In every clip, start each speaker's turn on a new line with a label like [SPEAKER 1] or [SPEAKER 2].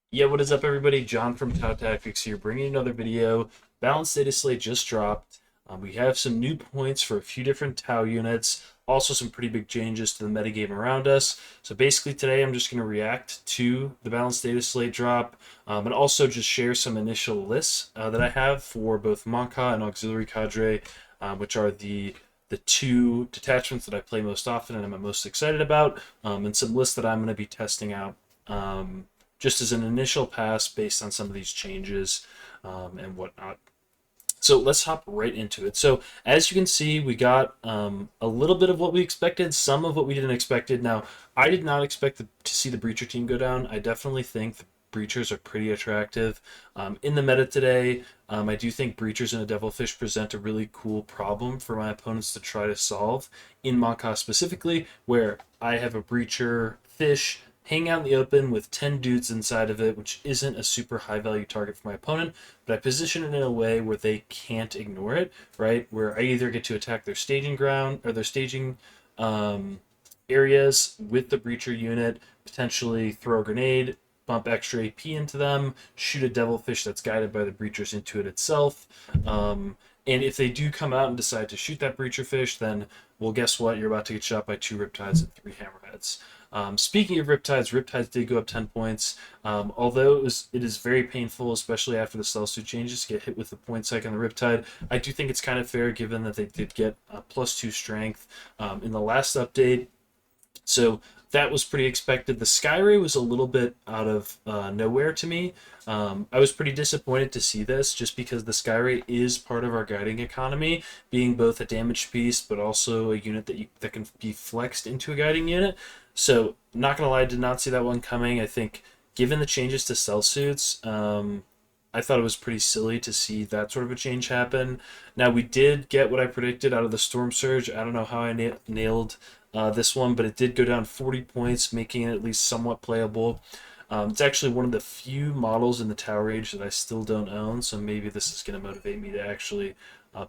[SPEAKER 1] Yeah, what is up, everybody? John from Tau Tactics here, bringing another video. Balanced data slate just dropped. We have some new points for a few different Tau units, also some pretty big changes to the metagame around us. So basically today I'm just going to react to the balanced data slate drop, and also just share some initial lists that I have for both Monka and Auxiliary Cadre, which are the two detachments that I play most often and I'm most excited about, and some lists that I'm going to be testing out. Just as an initial pass based on some of these changes and whatnot. So let's hop right into it. So as you can see, we got a little bit of what we expected, some of what we didn't expect. Now, I did not expect to see the Breacher team go down. I definitely think the Breachers are pretty attractive. In the meta today, I do think Breachers and a Devilfish present a really cool problem for my opponents to try to solve in Monka specifically, where I have a Breacher fish hang out in the open with 10 dudes inside of it, which isn't a super high value target for my opponent, but I position it in a way where they can't ignore it, right? Where I either get to attack their staging ground or their staging um, areas with the breacher unit, potentially throw a grenade, bump extra AP into them, shoot a devilfish that's guided by the breachers into it itself. And if they do come out and decide to shoot that breacher fish, then, well, guess what? You're about to get shot by two Riptides and three Hammerheads. Speaking of Riptides did go up 10 points. Although it is very painful, especially after the Stealth Suit changes, to get hit with the point psych on the Riptide. I do think it's kind of fair given that they did get a +2 strength in the last update. So that was pretty expected. The Skyray was a little bit out of nowhere to me. I was pretty disappointed to see this just because the Skyray is part of our guiding economy, being both a damaged piece but also a unit that can be flexed into a guiding unit. So, not gonna lie, I did not see that one coming. I think, given the changes to cell suits, I thought it was pretty silly to see that sort of a change happen. Now, we did get what I predicted out of the Storm Surge. I don't know how I nailed this one, but it did go down 40 points, making it at least somewhat playable. It's actually one of the few models in the Tower Age that I still don't own, so maybe this is going to motivate me to actually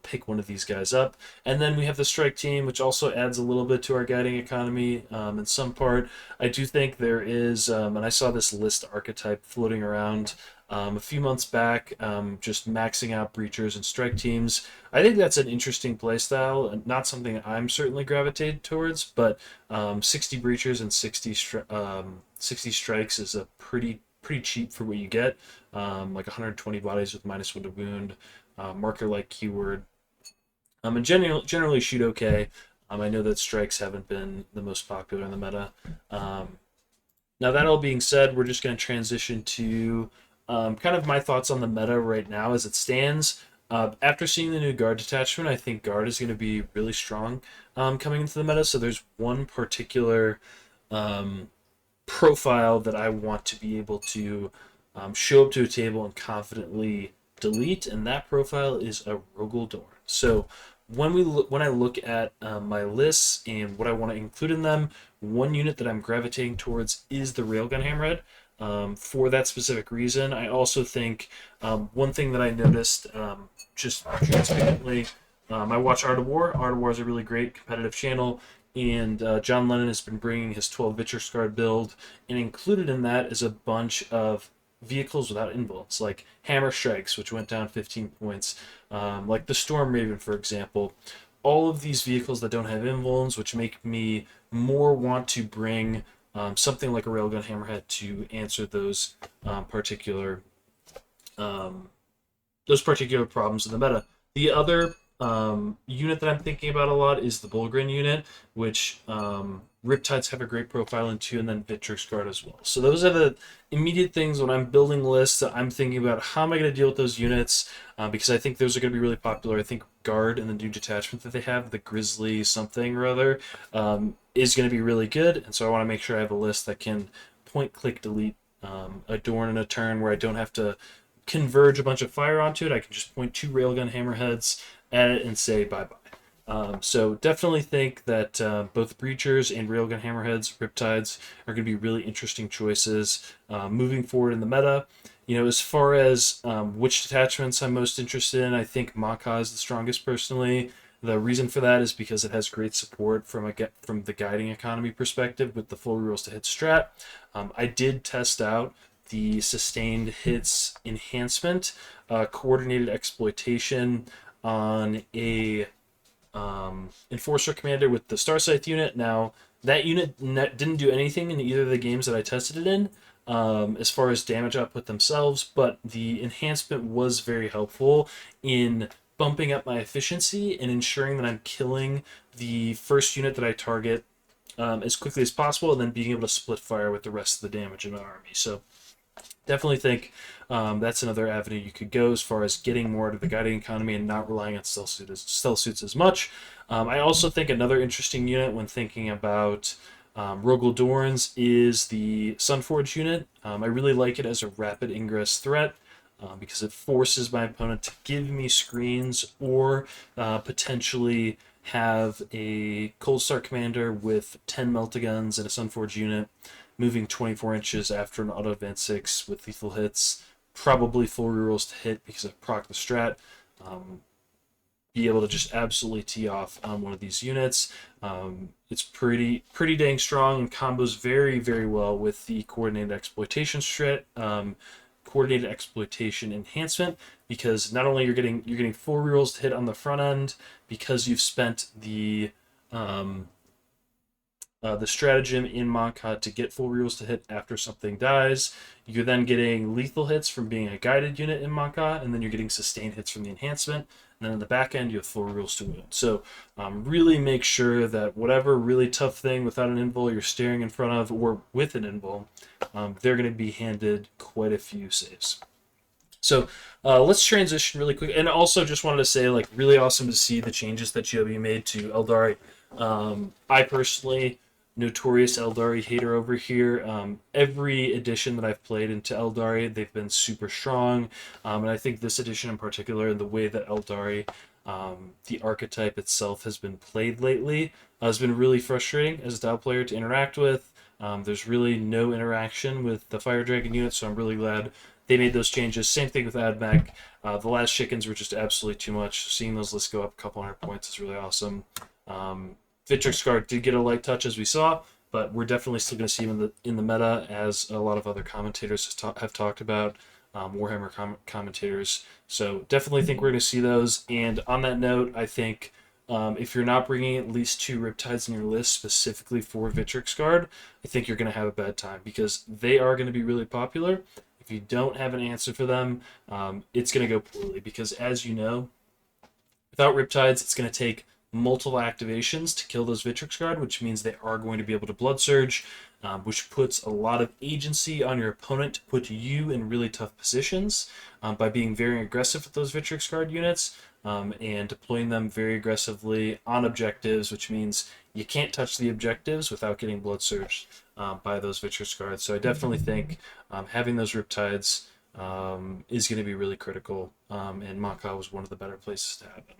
[SPEAKER 1] pick one of these guys up. And then we have the Strike Team, which also adds a little bit to our guiding economy in some part. I do think there is, and I saw this list archetype floating around a few months back, just maxing out breachers and strike teams. I think that's an interesting playstyle, and not something I'm certainly gravitated towards, but 60 breachers and 60 strikes is a pretty cheap for what you get. Like 120 bodies with -1 to wound, marker like keyword, and generally shoot okay. I know that strikes haven't been the most popular in the meta. Now, that all being said, we're just going to transition to kind of my thoughts on the meta right now as it stands. After seeing the new guard detachment, I think guard is going to be really strong coming into the meta. So there's one particular um, profile that I want to be able to show up to a table and confidently delete, and that profile is a Rogel Dorn. So when I look at my lists and what I want to include in them, one unit that I'm gravitating towards is the Railgun Hammerhead. For that specific reason, I also think one thing that I noticed, just transparently, I watch Art of War. Art of War is a really great competitive channel, and John Lennon has been bringing his 12 Vitcher Scarred build, and included in that is a bunch of vehicles without invulns, like Hammer Strikes, which went down 15 points, like the Storm Raven, for example. All of these vehicles that don't have invulns, which make me more want to bring something like a Railgun Hammerhead to answer um, those particular problems in the meta. The other unit that I'm thinking about a lot is the Bullgrin unit, which Riptides have a great profile into, and then Vitrix Guard as well. So those are the immediate things when I'm building lists that I'm thinking about how am I going to deal with those units, because I think those are going to be really popular. I think Guard and the new detachment that they have, the Grizzly something or other, is going to be really good, and so I want to make sure I have a list that can point, click, delete a Dorn in a turn where I don't have to converge a bunch of fire onto it. I can just point two railgun hammerheads at it and say bye bye. So definitely think that both breachers and railgun hammerheads, riptides, are going to be really interesting choices moving forward in the meta. As far as which detachments I'm most interested in, I think Maka is the strongest personally. The reason for that is because it has great support from the guiding economy perspective with the full rules to hit strat. I did test out the sustained hits enhancement, coordinated exploitation on a Enforcer Commander with the Starsight unit. Now, that unit didn't do anything in either of the games that I tested it in, as far as damage output themselves, but the enhancement was very helpful in bumping up my efficiency and ensuring that I'm killing the first unit that I target as quickly as possible, and then being able to split fire with the rest of the damage in my army. So definitely think that's another avenue you could go as far as getting more out of the guiding economy and not relying on stealth suits as much. I also think another interesting unit when thinking about Rogel Dorns is the Sunforge unit. I really like it as a rapid ingress threat because it forces my opponent to give me screens or potentially have a Cold Start commander with 10 Meltaguns and a Sunforge unit moving 24 inches after an auto advance 6 with lethal hits, probably full rerolls to hit because I proc the strat. Be able to just absolutely tee off on one of these units. It's pretty dang strong and combos very, very well with the coordinated exploitation strat, coordinated exploitation enhancement, because not only you're getting full rerolls to hit on the front end because you've spent the stratagem in Moncad to get full rerolls to hit after something dies. You're then getting lethal hits from being a guided unit in Moncad, and then you're getting sustained hits from the enhancement. And then in the back end, you have full rerolls to win. So really make sure that whatever really tough thing without an invul you're staring in front of, or with an invul, they're going to be handed quite a few saves. So let's transition really quick. And also just wanted to say, like, really awesome to see the changes that GW made to Eldari. I personally, notorious Eldari hater over here. Every edition that I've played into Eldari, they've been super strong. And I think this edition in particular, and the way that Eldari, the archetype itself, has been played lately, has been really frustrating as a DAO player to interact with. There's really no interaction with the Fire Dragon unit, so I'm really glad they made those changes. Same thing with AdMech. The last chickens were just absolutely too much. Seeing those lists go up a couple hundred points is really awesome. Victrix Guard did get a light touch, as we saw, but we're definitely still going to see him in the meta, as a lot of other commentators have talked about, Warhammer commentators. So definitely think we're going to see those. And on that note, I think if you're not bringing at least 2 Riptides in your list specifically for Victrix Guard, I think you're going to have a bad time, because they are going to be really popular. If you don't have an answer for them, it's going to go poorly, because as you know, without Riptides, it's going to take multiple activations to kill those Victrix Guard, which means they are going to be able to Blood Surge, which puts a lot of agency on your opponent to put you in really tough positions by being very aggressive with those Victrix Guard units and deploying them very aggressively on objectives, which means you can't touch the objectives without getting Blood Surged by those Victrix Guards. So I definitely think having those Riptides is going to be really critical, and Maka was one of the better places to have them.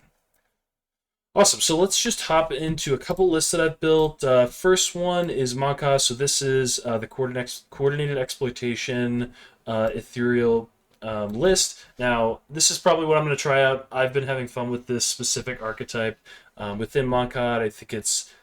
[SPEAKER 1] Awesome, so let's just hop into a couple lists that I've built. First one is Maka, so this is the coordinated exploitation ethereal list. Now, this is probably what I'm going to try out. I've been having fun with this specific archetype within Moncad. I think it's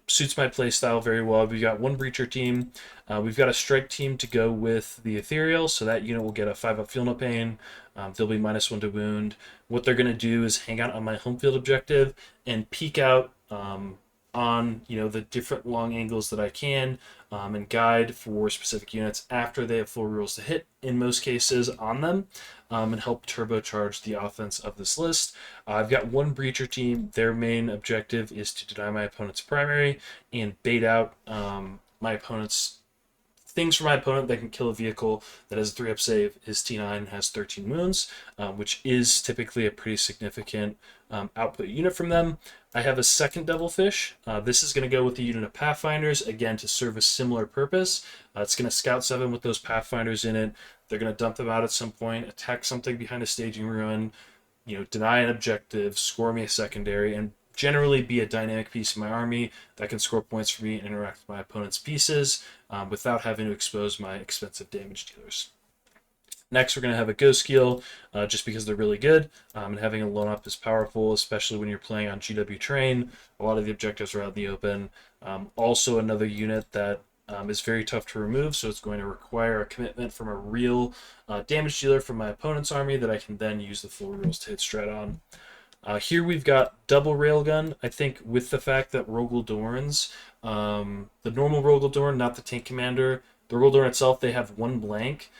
[SPEAKER 1] suits my playstyle very well. We've got one Breacher team. We've got a Strike team to go with the Ethereal, so that unit will get a 5-up Feel No Pain. They'll be -1 to wound. What they're going to do is hang out on my home field objective and peek out on the different long angles that I can and guide for specific units after they have full rules to hit, in most cases, on them, and help turbocharge the offense of this list. I've got one Breacher team. Their main objective is to deny my opponent's primary and bait out things for my opponent that can kill a vehicle that has a 3-up save. His T9 has 13 wounds, which is typically a pretty significant output unit from them. I have a second Devilfish. This is going to go with the unit of Pathfinders, again, to serve a similar purpose. It's going to scout 7 with those Pathfinders in it. They're going to dump them out at some point, attack something behind a staging ruin, deny an objective, score me a secondary, and generally be a dynamic piece in my army that can score points for me and interact with my opponent's pieces without having to expose my expensive damage dealers. Next, we're going to have a Ghost Keel, just because they're really good, and having a Lone Up is powerful, especially when you're playing on GW terrain. A lot of the objectives are out in the open. Also, another unit that is very tough to remove, so it's going to require a commitment from a real damage dealer from my opponent's army that I can then use the full rules to hit strat on. Here we've got double railgun. I think with the fact that Rogel Dorns, the normal Rogel Dorn, not the tank commander, the Rogel Dorn itself, they have one blank.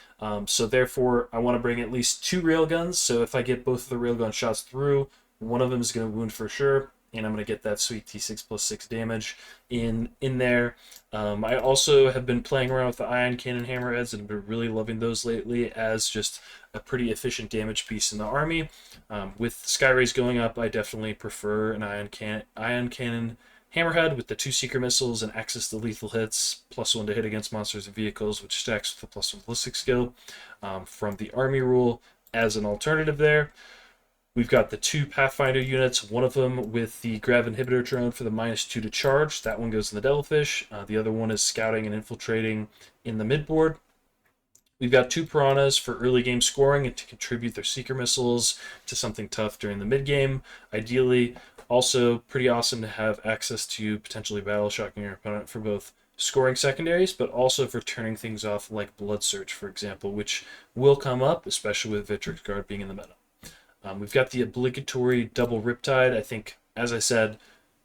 [SPEAKER 1] So therefore, I want to bring at least 2 railguns. So if I get both of the railgun shots through, one of them is going to wound for sure, and I'm going to get that sweet T6+6 damage in there. I also have been playing around with the ion cannon hammerheads and been really loving those lately as just a pretty efficient damage piece in the army. With Skyrays going up, I definitely prefer an ion cannon hammerhead with the 2 seeker missiles and access to lethal hits, +1 to hit against monsters and vehicles, which stacks with the +1 ballistic skill from the army rule as an alternative there. We've got the 2 Pathfinder units, one of them with the Grav Inhibitor drone for the -2 to charge. That one goes in the Devilfish. The other one is scouting and infiltrating in the midboard. We've got 2 Piranhas for early game scoring and to contribute their Seeker missiles to something tough during the mid game. Ideally, also pretty awesome to have access to potentially battle shocking your opponent for both scoring secondaries, but also for turning things off like Blood Search, for example, which will come up, especially with Victrix Guard being in the meta. We've got the obligatory double Riptide. I think, as I said,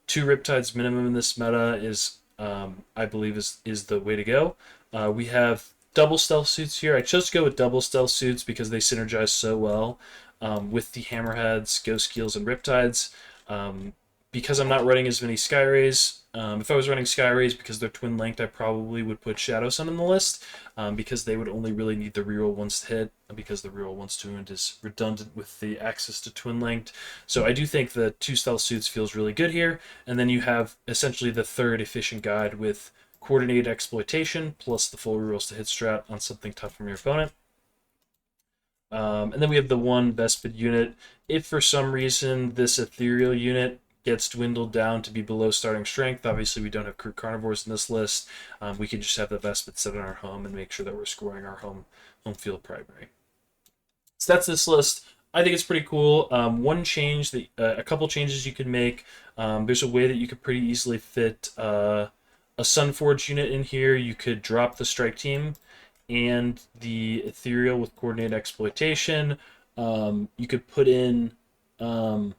[SPEAKER 1] 2 Riptides minimum in this meta is, I believe, is the way to go. We have double stealth suits here. I chose to go with double stealth suits because they synergize so well with the Hammerheads, Ghost Keels, and Riptides. Because I'm not running as many Skyrays, if I was running Skyrays because they're twin linked, I probably would put Shadow Sun on the list because they would only really need the reroll once to hit, because the reroll once to wound is redundant with the access to twin linked. So I do think the 2 stealth suits feels really good here, and then you have essentially the 3rd efficient guide with coordinated exploitation plus the full rerolls to hit strat on something tough from your opponent. And then we have the 1 Vespid unit. If for some reason this ethereal unit gets dwindled down to be below starting strength, obviously we don't have crew carnivores in this list, we can just have the Vespid sit in our home and make sure that we're scoring our home field primary. So that's this list. I think it's pretty cool. One change, a couple changes you can make. There's a way that you could pretty easily fit a Sunforge unit in here. You could drop the strike team and the ethereal with coordinated exploitation. You could put in Cold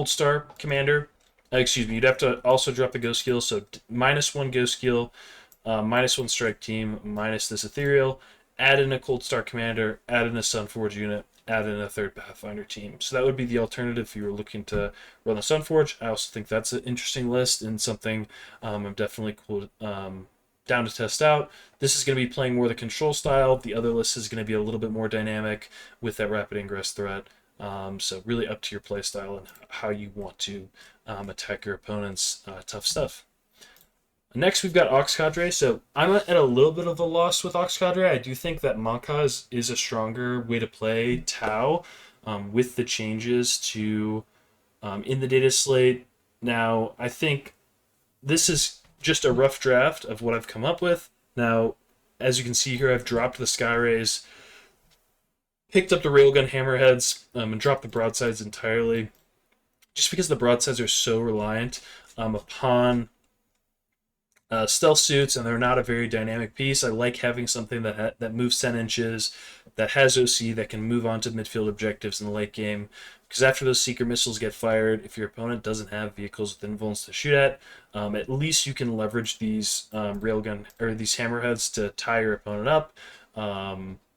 [SPEAKER 1] Star Commander. Excuse me, you'd have to also drop the Ghost Skill, so -1 Ghost Skill, -1 Strike Team, minus this Ethereal, add in a Cold Star Commander, add in a Sunforge unit, add in a 3rd Pathfinder team. So that would be the alternative if you were looking to run the Sunforge. I also think that's an interesting list and something I'm definitely cool, down to test out. This is going to be playing more the control style. The other list is going to be a little bit more dynamic with that rapid ingress threat. So really up to your playstyle and how you want to attack your opponent's tough stuff. Next, we've got Ox Cadre. So I'm at a little bit of a loss with Ox Cadre. I do think that Monka is a stronger way to play Tau with the changes to in the data slate. Now, I think this is just a rough draft of what I've come up with. Now, as you can see here, I've dropped the Skyrays, picked up the Railgun Hammerheads, and dropped the Broadsides entirely, just because the Broadsides are so reliant upon stealth suits, and they're not a very dynamic piece. I like having something that moves 10 inches, that has OC, that can move on to midfield objectives in the late game, because after those Seeker missiles get fired, if your opponent doesn't have vehicles with invulns to shoot at least you can leverage these railgun or these hammerheads to tie your opponent up.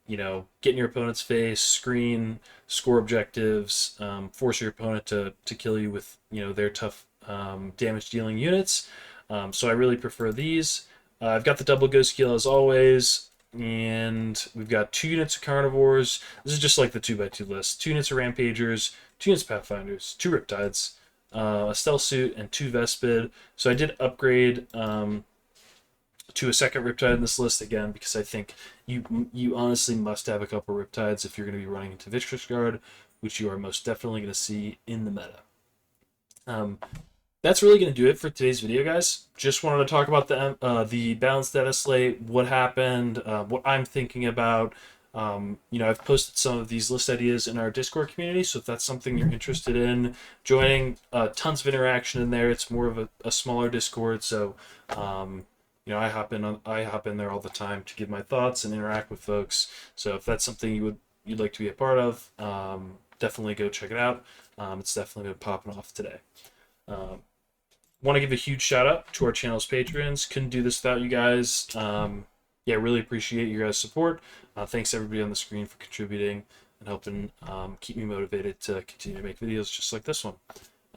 [SPEAKER 1] You know, get in your opponent's face, screen, score objectives, force your opponent to kill you with, you know, their tough damage dealing units. So I really prefer these. I've got the double ghost skill as always, and we've got 2 units of carnivores. This is just like the 2x2 list. 2 units of rampagers, 2 units of pathfinders, 2 riptides, a stealth suit, and 2 vespid. So I did upgrade to a 2nd riptide in this list again because I think you honestly must have a couple riptides if you're going to be running into Victrix Guard, which you are most definitely going to see in the meta. That's really going to do it for today's video, guys. Just wanted to talk about the balanced data slate, what happened, what I'm thinking about. You know, I've posted some of these list ideas in our Discord community, so if that's something you're interested in joining, tons of interaction in there. It's more of a smaller Discord, so I hop in there all the time to give my thoughts and interact with folks. So if that's something you'd like to be a part of, definitely go check it out. It's definitely been popping off today. Want to give a huge shout out to our channel's patrons. Couldn't do this without you guys. Yeah, really appreciate your guys' support. Thanks everybody on the screen for contributing and helping keep me motivated to continue to make videos just like this one.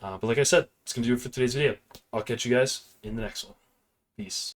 [SPEAKER 1] But like I said, it's going to do it for today's video. I'll catch you guys in the next one. Peace.